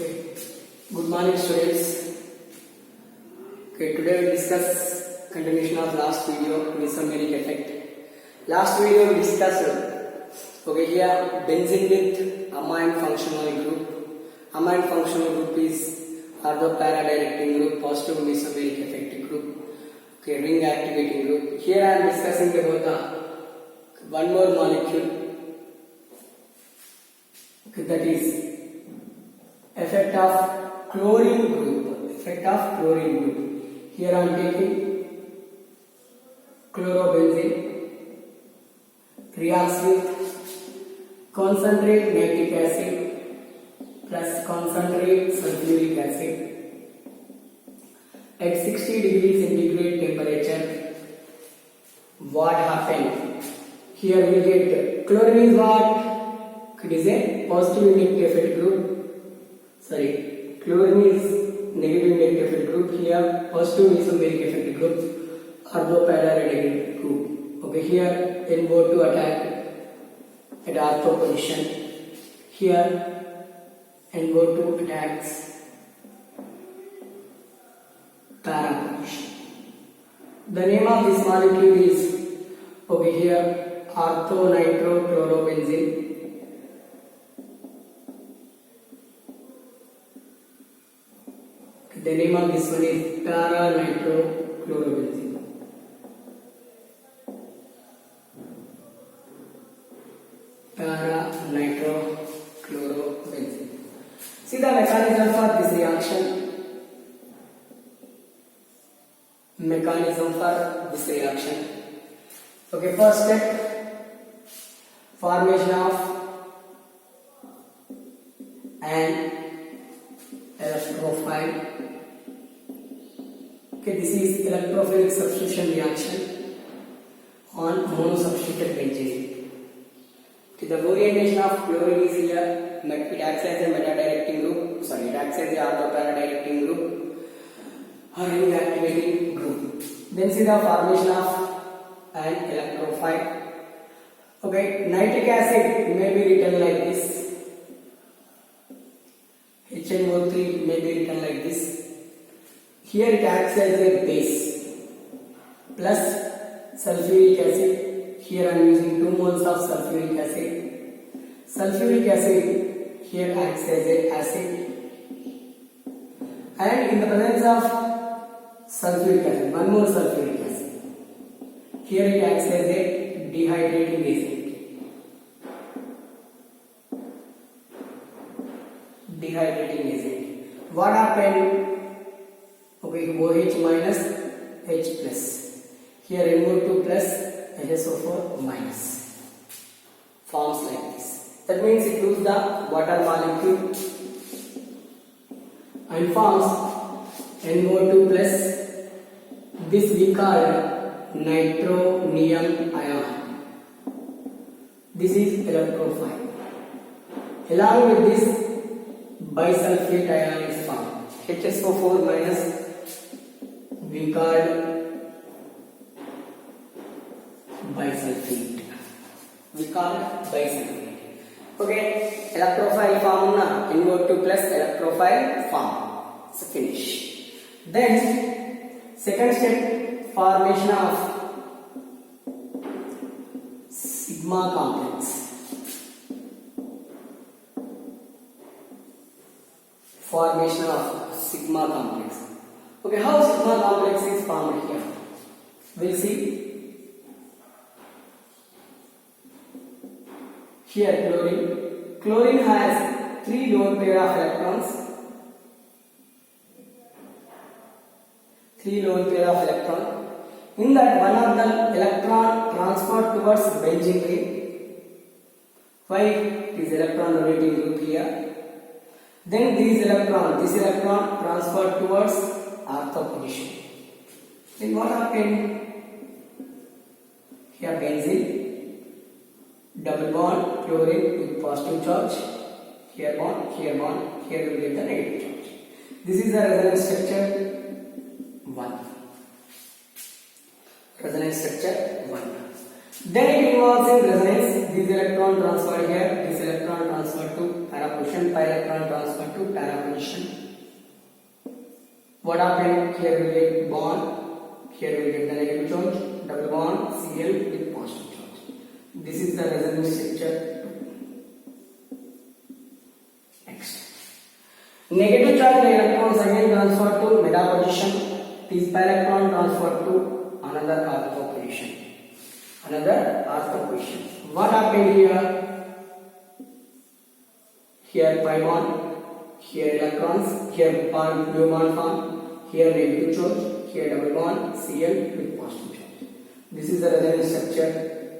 Okay. Good morning, students. Okay, today we discuss continuation of last video, mesomeric effect. Last video we discussed here benzene with amine functional group. Amine functional group is ortho-para-directing group, positive mesomeric effect group. Okay, ring activating group. Here I am discussing about one more molecule. Okay, that is effect of chlorine group. Effect of chlorine group. Here I am taking chlorobenzene reacts with concentrate nitric acid plus concentrate sulfuric acid at 60 degrees centigrade temperature. What happened? Here we get chlorine is what? It is a positive negative effect group. Sorry, chlorine is negative negative effect group. Here positive mesomeric effect group, ortho-para-radical group. Okay, here NO2 attack at ortho position. Here NO2 attacks para position. The name of this molecule is here ortho-nitrochlorobenzene. The name of this one is para-nitrochlorobenzene. Para-nitrochlorobenzene. See the mechanism for this reaction. Mechanism for this reaction. Okay, first step, formation of an electrophile. Okay, this is electrophilic substitution reaction on monosubstituted benzene. Okay, the orientation of chlorine is here. It acts as a meta-directing group. It acts as a ortho-para-directing group or ring activating group. Then see the formation of an electrophile. Okay, nitric acid may be written like this. HNO3 may be written like this. Here it acts as a base plus sulfuric acid. Here I am using 2 moles of sulfuric acid. Sulfuric acid here acts as a acid, and in the presence of sulfuric acid, 1 more sulfuric acid, here it acts as a dehydrating agent. Dehydrating agent. What happened? Okay, OH minus H plus. Here NO2 plus HSO4 minus. Forms like this. That means it loses the water molecule and forms NO2 plus. This we call nitronium ion. This is electrophile. Along with this, bisulfate ion is formed. HSO4 minus we call bisulfate. Okay, electrophile form na NO2 plus electrophile form. So finish. Then second step, formation of sigma complex. Formation of sigma complex. Okay, how sigma complex is formed here? We'll see. Here chlorine. Chlorine has 3 lone pair of electrons. 3 lone pair of electrons. In that, one of the electron transferred towards benzene ring. Why is electron donating group here? Then this electron transferred towards ortho position. Then what happened? Here benzene, double bond, chlorine with positive charge. Here bond, here we will get the negative charge. This is the resonance structure 1. Resonance structure 1. Then it involves in resonance. This electron transferred here, this electron transferred to para position. position, pi electron transfer to para position. What happened? Here we get bond, here we get the negative charge, double bond, Cl with positive charge. This is the resonance structure. Next. Negative charge electrons again transfer to meta position. This pi electron transfer to another ortho position. Another ortho position. What happened here? Here pi bond, here electrons, here bond, new bond form, here negative charge, here double bond, Cl with positive charge. This is the resonance structure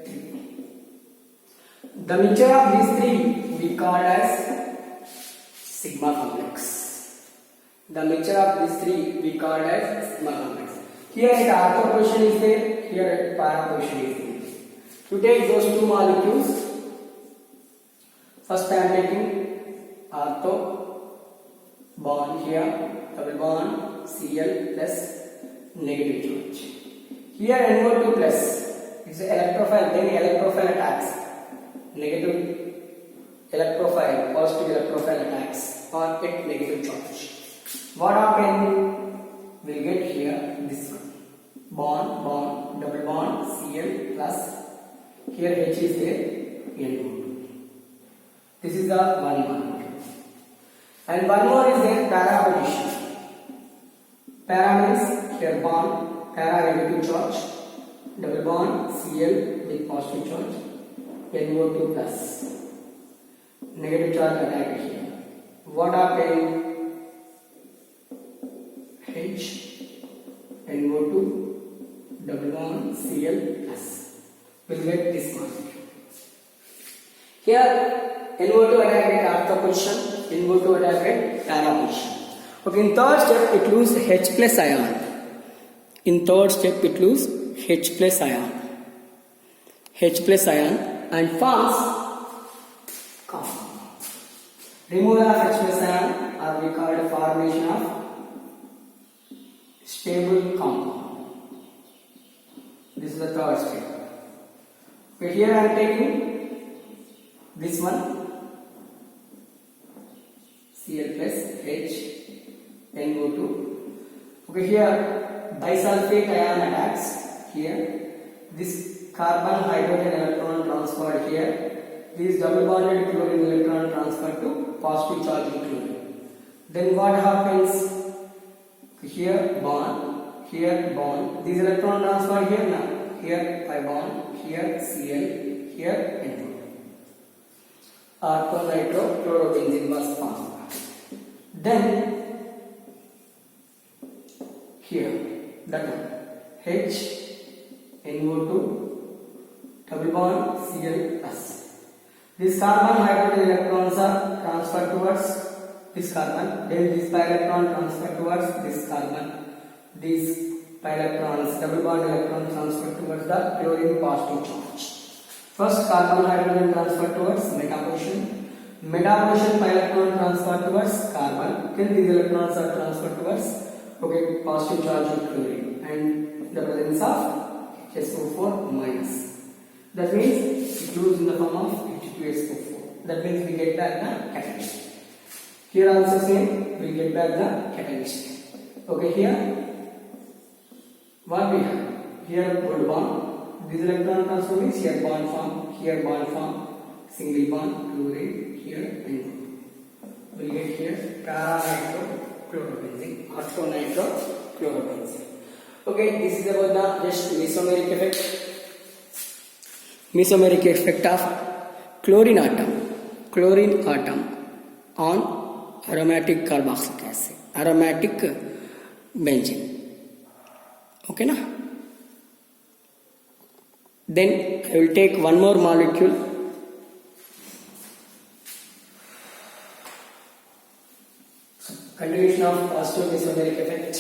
3. The mixture of these three we call as sigma complex. The mixture of these three we call as sigma complex. Here at ortho position is there, here at para position is there. To take those two molecules, first I am taking ortho bond here, double bond, Cl plus negative charge. Here NO2 plus is electrophile, then electrophile attacks. Negative electrophile, positive electrophile attacks or at negative charge. What happened? We'll get here this one. Bond, bond, double bond, Cl plus, here H is there, NO2. This is the one molecule. And one more is there, para position. Para means here bond, para negative charge, double bond, Cl with positive charge, NO2 plus. Negative charge attack here. What happened? H, NO2, double bond, Cl plus. We'll get this molecule. Here NO2 attack at ortho position, NO2 attack at para position. Okay, in third step it lose H plus ion. In third step it lose H plus ion. H plus ion and forms compound. Removal of H plus ion or we call it formation of stable compound. This is the third step. Okay, here I am taking this one. Cl plus H, NO2. Okay, here disulfate ion attacks here. This carbon hydrogen electron transferred here. This double bonded chlorine electron transferred to positive charge in chlorine. Then what happens? Here bond, here bond. These electron transferred here now. Here pi bond, here Cl, here NO2. Orthonitropluorobenzene was formed. Then here that one H, NO2, double bond, Cl plus. These carbon hydrogen electrons are transferred towards this carbon. Then this pi electron transferred towards this carbon. These pi electrons, double bond electron transferred towards the chlorine positive charge. First carbon hydrogen transferred towards meta position. Meta position pi electron transferred towards carbon. Then these electrons are transferred towards positive charge of chlorine and the presence of HSO4 minus. That means it goes in the form of H2SO4. That means we get back the catalyst. Here also same, we get back the catalyst. Okay, here what we have? Here gold bond. This electron transfer means here bond form, single bond, chlorine, here and we get here para nitrochlorobenzene, orthonitropluorobenzene. Okay, this is about the just mesomeric effect. Mesomeric effect of chlorine atom on aromatic carboxylic acid, aromatic benzene. Okay, na? Then I will take one more molecule. Continuation of positive mesomeric effect.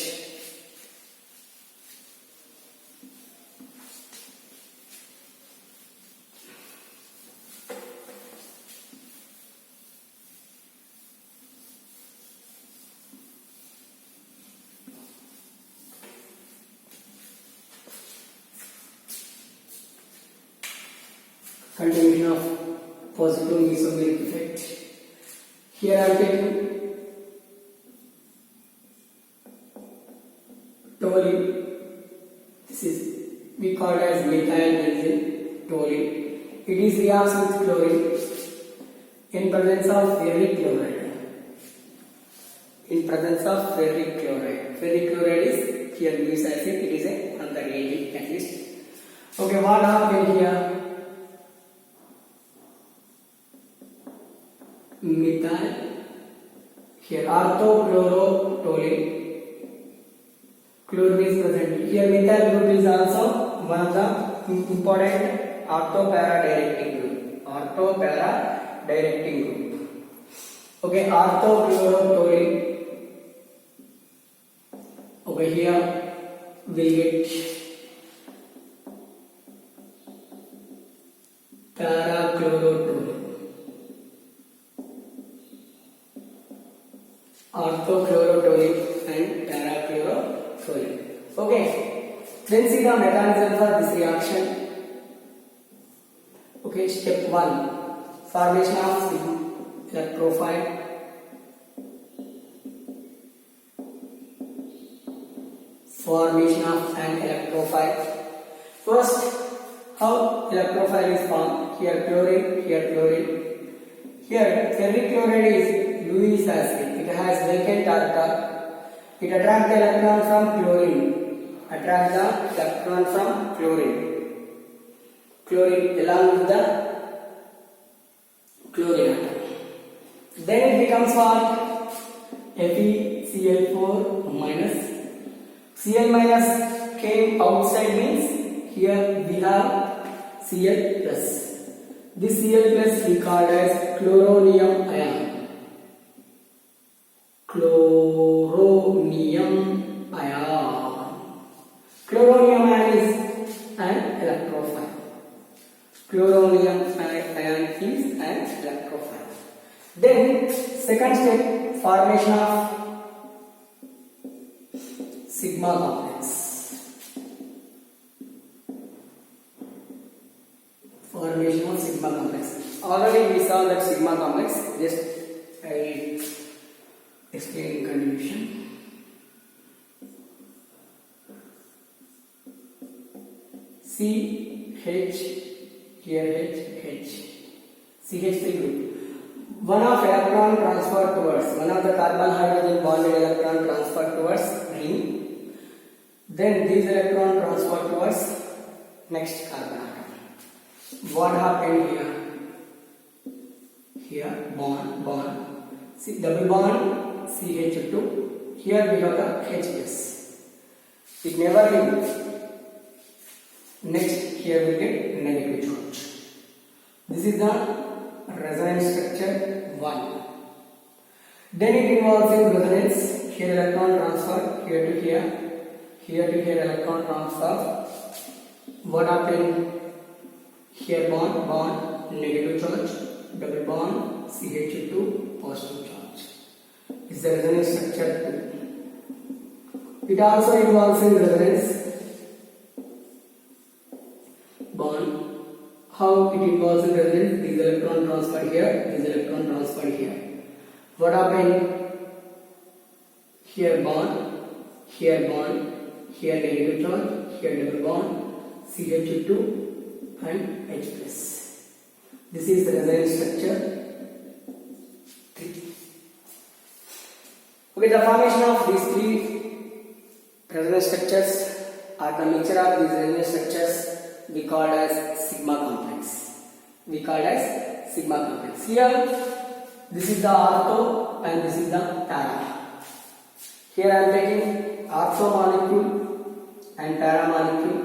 Continuation of positive mesomeric effect. Here I am taking toluene. This is we call as methyl benzene toluene. It is reacts with chlorine in presence of ferric chloride. In presence of ferric chloride. Ferric chloride is here used as it is another reagent at least. Okay, what happened here? Methyl. Here orthochlorotoluene. Chlorine is present. Here methyl group is also one of the important orthopara directing group. Orthopara directing group. Okay, orthochlorotoluene. Over here we'll get parachlorotoluene. Orthochlorotoluene and parachlorotoluene. Okay, then see the mechanism for this reaction. Okay, step 1, formation of electrophile. Formation of an electrophile. First, how electrophile is formed? Here chlorine, here chlorine. Here ferric chloride is Lewis acid. It has vacant orbital. It attracts the electron from chlorine. Attracts the electron from chlorine. Chlorine along with the chlorine atom. Then it becomes what? FeCl4 minus. Cl minus came outside means here we have Cl plus. This Cl plus we called as chloronium ion. Chloronium ion. Chloronium ion is an electrophile. Chloronium ion is an electrophile. Then second step, formation of sigma complex. Formation of sigma complex. Already we saw that sigma complex. Just I will explain in continuation. CH, here H, CH3 group. One of electron transfer towards, one of the carbon hydrogen bonded electron transfer towards ring. Then these electron transfer towards next carbon atom. What happened here? Here bond. See, double bond CH2. Here we have the H plus. It never leaves. Next, here we get negative charge. This is the resonance structure 1. Then it involves in resonance. Here electron transfer, here to here to here electron transfer. What happened? Here bond, negative charge, double bond, CH2, positive charge. Is the resonance structure 2. It also involves in resonance. Bond. How it involves in resonance? These electron transferred here, these electron transferred here. What happened? Here bond, here negative charge, here double bond, CH2 and H plus. This is the resonance structure 3. Okay, the formation of these 3 resonance structures are the mixture of these resonance structures we called as sigma complex. Here, this is the ortho and this is the para. Here I am taking ortho molecule and para molecule.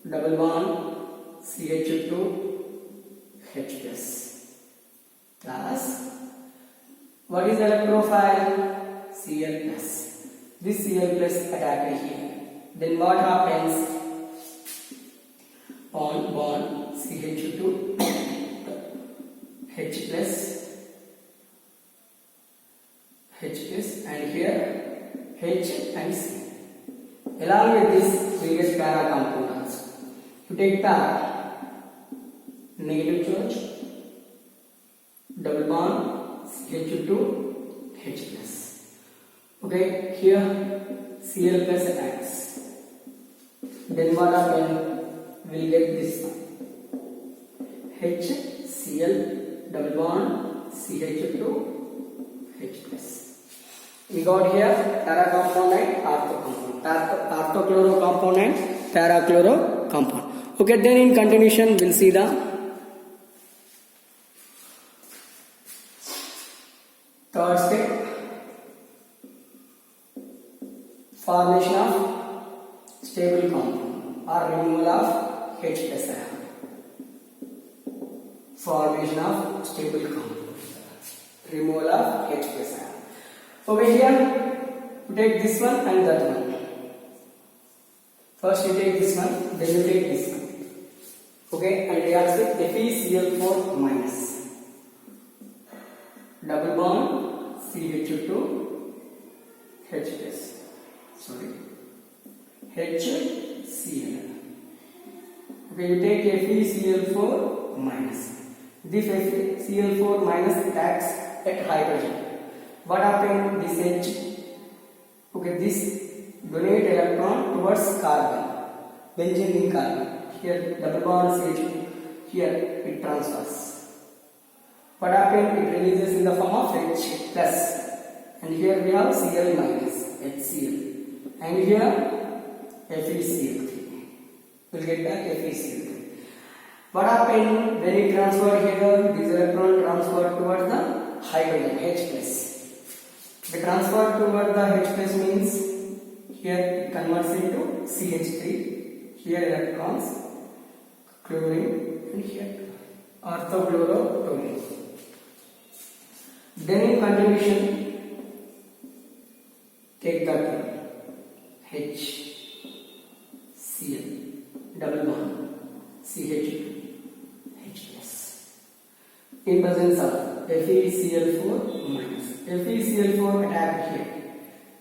Double bond CH2 H plus. Plus, what is electrophile? Cl plus. This Cl plus attacked here. Then what happens? Bond CH2 H plus and here H and C. Along with this we get para compounds. You take para, negative charge, double CH2H plus. Okay, here Cl plus attacks. Then what happen? We'll get this one. HCl double bond CH2H plus. We got here para compound and ortho compound. Orthochloro compound and parachloro compound. Okay, then in continuation we'll see the third step, formation of stable compound or removal of H plus ion. Formation of stable compound, removal of H plus ion. Over here, you take this one and that one. First you take this one, then you take this one. Okay, and reacts with FeCl4 minus. Double bond CH2H plus. Sorry, HCl. Okay, you take FeCl4 minus. This FeCl4 minus attacks at hydrogen. What happened? This H, okay, this donate electron towards carbon, benzene in carbon. Here double bond CH, here it transfers. What happened? It releases in the form of H plus, and here we have Cl minus, HCl, and here FeCl3. We'll get back FeCl3. What happened when it transferred here? This electron transferred towards the hydrogen H plus. The transfer toward the H plus means here it converts into CH3. Here electrons, chlorine, and here orthochlorotoluene. Then in continuation, take that one, HCl double bond CH2H plus in presence of FeCl4 minus. FeCl4 attack here.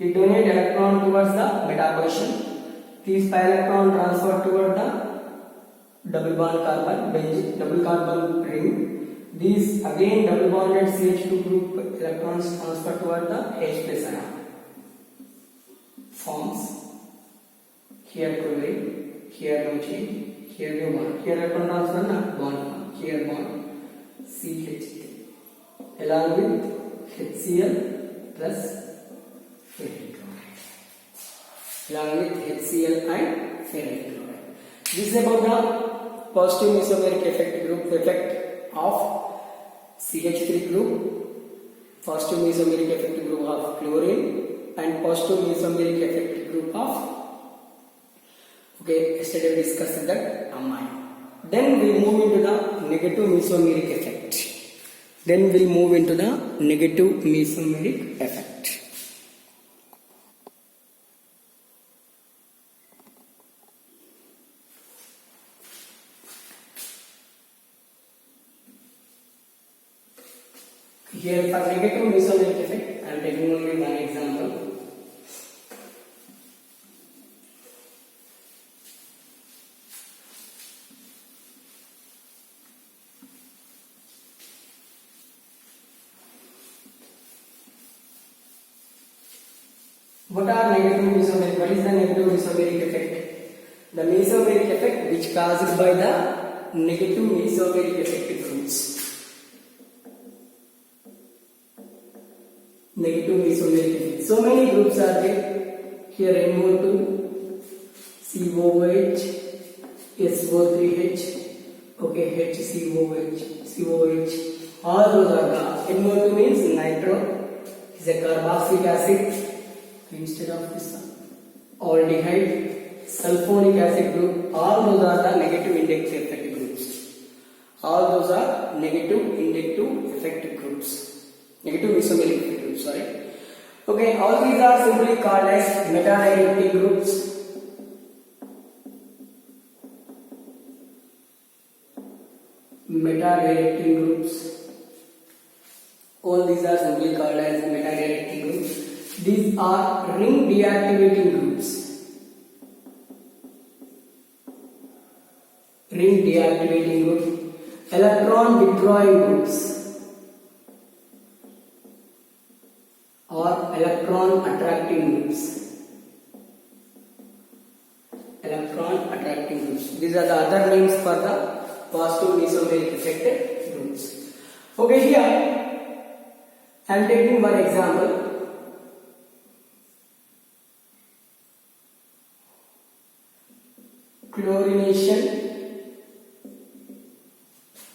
It donates electron towards the metaposition. These pi electron transfer toward the double bond carbon, benzene, double carbon ring. These again double bonded CH2 group electrons transfer toward the H plus ion. Forms here chlorine, here no change, here new bond. Here electron transfer na bond, here bond CH3 along with HCl plus ferric chloride. Along with HCl and ferric chloride. This is about the positive mesomeric effect group effect of CH3 group, positive mesomeric effect group of chlorine, and positive mesomeric effect group of, okay, yesterday we discussed that amine. Then we move into the negative mesomeric effect. Then we'll move into the negative mesomeric effect. Here for negative mesomeric effect, I am taking only one example. What are negative mesomeric? What is the negative mesomeric effect? The mesomeric effect which caused by the negative mesomeric effect groups. Negative mesomeric effect. So many groups are there. Here NO2, COOH, SO3H, okay, HCOH, COH. All those are the NO2 means nitro, is a carboxylic acid. Instead of this one, aldehyde, sulfonic acid group, all those are the negative inductive effect groups. All those are negative inductive effect groups. Negative mesomeric effect groups, sorry. Okay, all these are simply called as meta-directing groups. Meta-directing groups. All these are simply called as meta-directing groups. These are ring deactivating groups. Ring deactivating groups. Electron withdrawing groups. electron attracting groups. Electron attracting groups. These are the other names for the positive mesomeric effect groups. Okay, here I am taking one example. Chlorination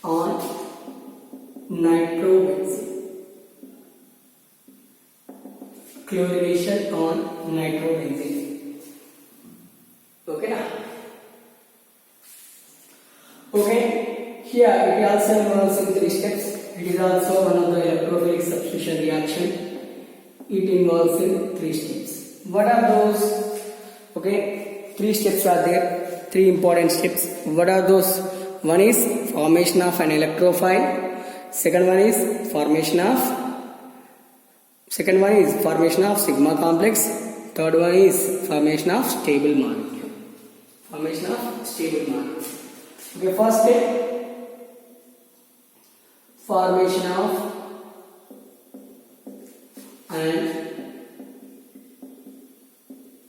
on nitrobenzene. Chlorination on nitrobenzene. Okay, now. Okay, here it also involves in 3 steps. It is also one of the electrophilic substitution reaction. It involves in 3 steps. What are those? Okay, 3 steps are there. 3 important steps. What are those? One is formation of an electrophile. Second one is formation of sigma complex. Third one is formation of stable molecule. Formation of stable molecule. Okay, first step, formation of an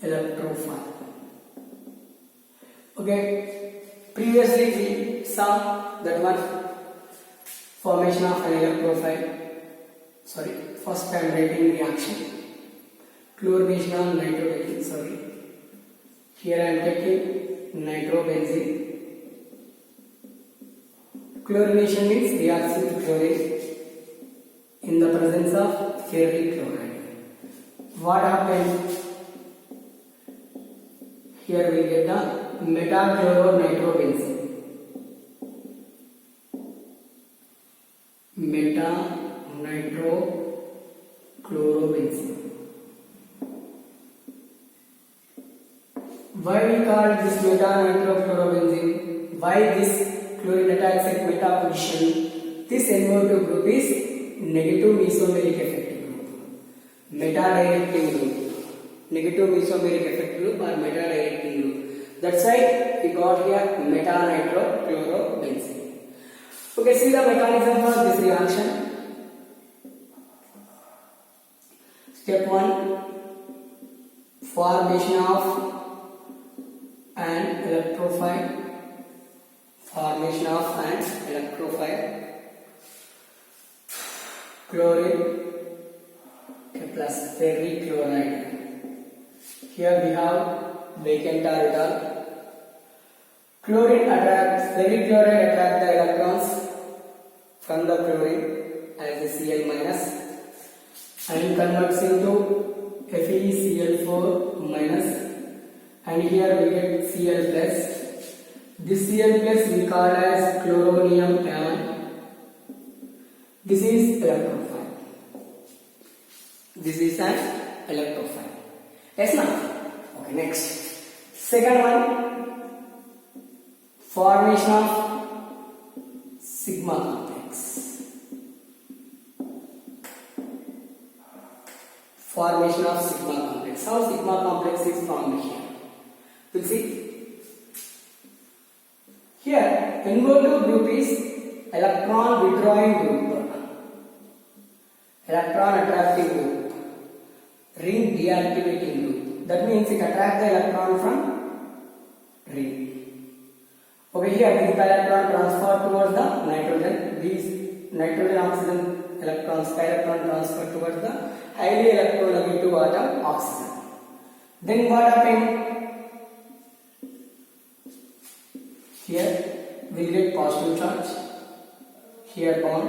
electrophile. Okay, previously we saw that one, formation of an electrophile. Sorry, first I am writing reaction. Chlorination of nitrobenzene. Here I am taking nitrobenzene. Chlorination means reaction with chlorine in the presence of ferric chloride. What happened? Here we get the metachloronitrobenzene. Meta-nitrochlorobenzene. Why we call this meta-nitrochlorobenzene? Why this chlorine attacks at meta position? This NO2 group is negative mesomeric effect group. Meta-directing group. Negative mesomeric effect group or meta-directing group. That's why we got here meta-nitrochlorobenzene. Okay, see the mechanism for this reaction. Step 1, formation of an electrophile. Formation of an electrophile. Chlorine plus ferric chloride. Here we have vacant orbital. Ferric chloride attract the electrons from the chlorine as a Cl minus and converts into FeCl4 minus, and here we get Cl plus. This Cl plus we call as chloronium ion. This is electrophile. This is an electrophile. Yes, now. Okay, next. Second one, formation of sigma complex. Formation of sigma complex. How sigma complex is formed here? We'll see. Here, NO2 group is electron withdrawing group, electron attracting group, ring deactivating group. That means it attracts the electron from ring. Okay, here this electron transfer towards the nitrogen. These nitrogen oxygen electrons, electron transfer towards the highly electronegative atom oxygen. Then what happened? Here we get positive charge. Here bond,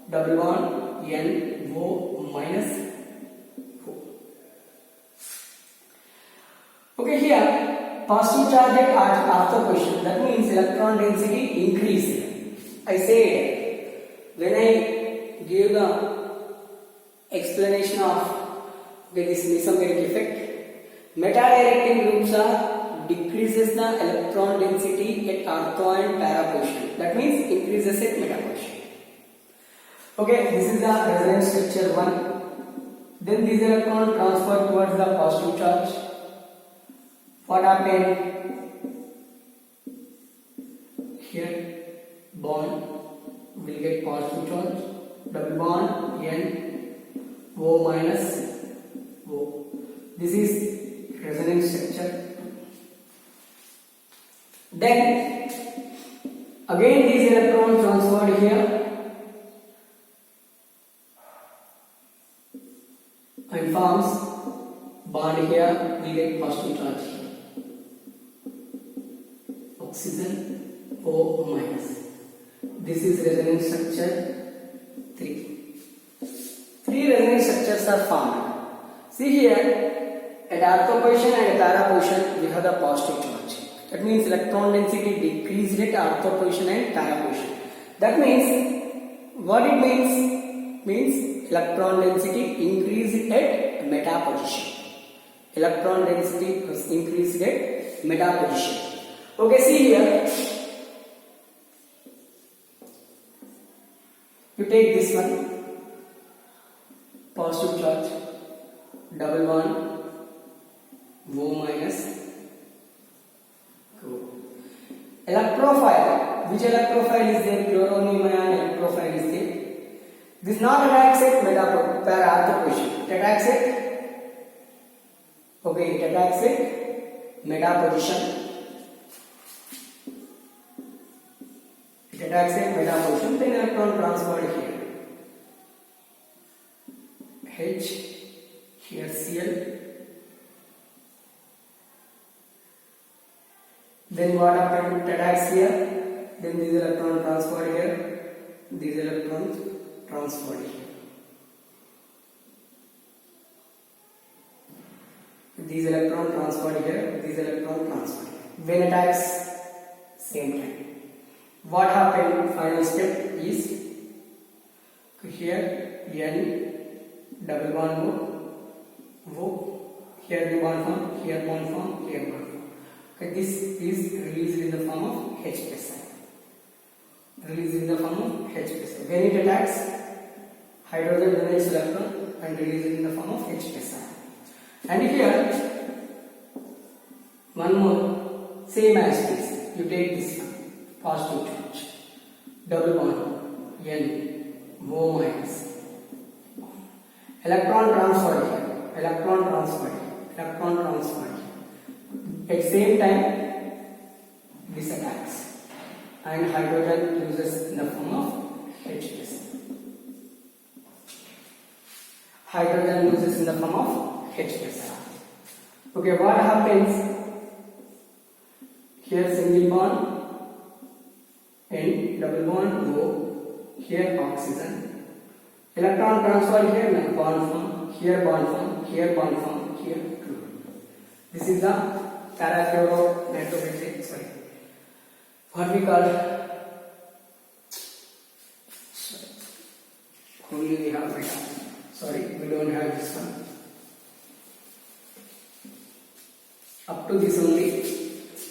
double bond, NO minus O. Okay, here positive charge at after position. That means electron density increased. I said when I give the explanation of this mesomeric effect, meta-directing groups are decreases the electron density at ortho and para position. That means increases at meta position. Okay, this is the resonance structure 1. Then these electrons transfer towards the positive charge. What happened? Here bond will get positive charge, double bond N O minus This is resonance structure. Then again these electrons transferred here and forms bond here. We get positive charge here. Oxygen O minus. This is resonance structure 3. 3 resonance structures are formed. See here, at ortho position and at para position we have the positive charge. That means electron density decreased at ortho position and para position. That means what it means? Means electron density increased at meta position. Electron density was increased at meta position. Okay, see here. You take this one, positive charge, double bond, O minus. Electrophile. Which electrophile is there? Chloronium ion electrophile is there. This not attacks at meta para ortho position. It attacks at, okay, it attacks at meta position. It attacks at meta position. Then electron transferred here. H, here Cl. Then what happened? It attacks here. Then these electrons transferred here. These electrons transferred here. These electrons transferred here. These electrons transferred here. When attacks, same time. What happened? Final step is here N double bond O. Here the bond form. Here bond form. Here bond form. Okay, this is released in the form of H plus ion. Released in the form of H plus ion. When it attacks, hydrogen donates electron and releases in the form of H plus ion. And here, one more, same as this. You take this one, positive charge, double bond, N, O minus. Electron transferred here, electron transferred here, electron transferred here. At same time, this attacks and hydrogen loses in the form of H plus. Hydrogen loses in the form of H plus. Okay, what happens? Here single bond and double bond O. Here oxygen. Electron transfer here bond form. Here bond form. Here bond form. Here chlorine. This is the parafluoronitrogen, sorry, what we call, only we have meta, sorry, we don't have this one. Up to this only,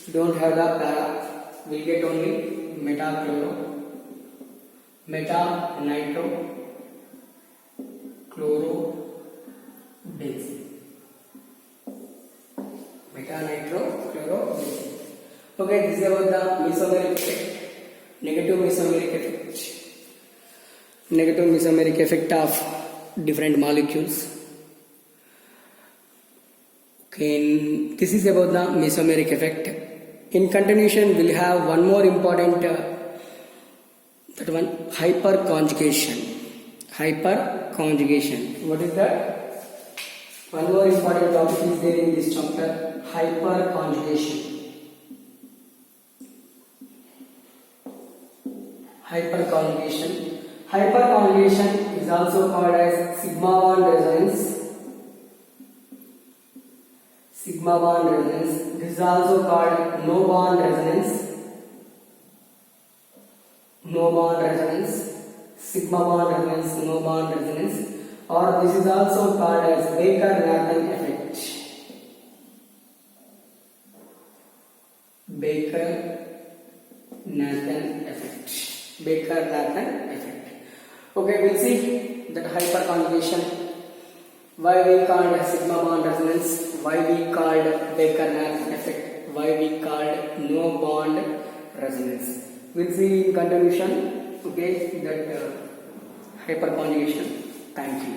we don't have the para, we get only meta chloro, meta nitro, chloro, benzene. Meta-nitro chloro-benzene. Okay, this is about the mesomeric effect, negative mesomeric effect, negative mesomeric effect of different molecules. Okay, this is about the mesomeric effect. In continuation, we'll have one more important, that one, hyperconjugation. Hyperconjugation. What is that? One more important topic is there in this chapter, hyperconjugation. Hyperconjugation. Hyperconjugation is also called as sigma bond resonance. Sigma bond resonance. This is also called no bond resonance. No bond resonance. Sigma bond resonance, no bond resonance. Or this is also called as Baker-Nathan effect. Baker-Nathan effect. Baker-Nathan effect. Okay, we'll see that hyperconjugation. Why we called sigma bond resonance? Why we called Baker-Nathan effect? Why we called no bond resonance? We'll see in continuation. Okay, that hyperconjugation. Thank you.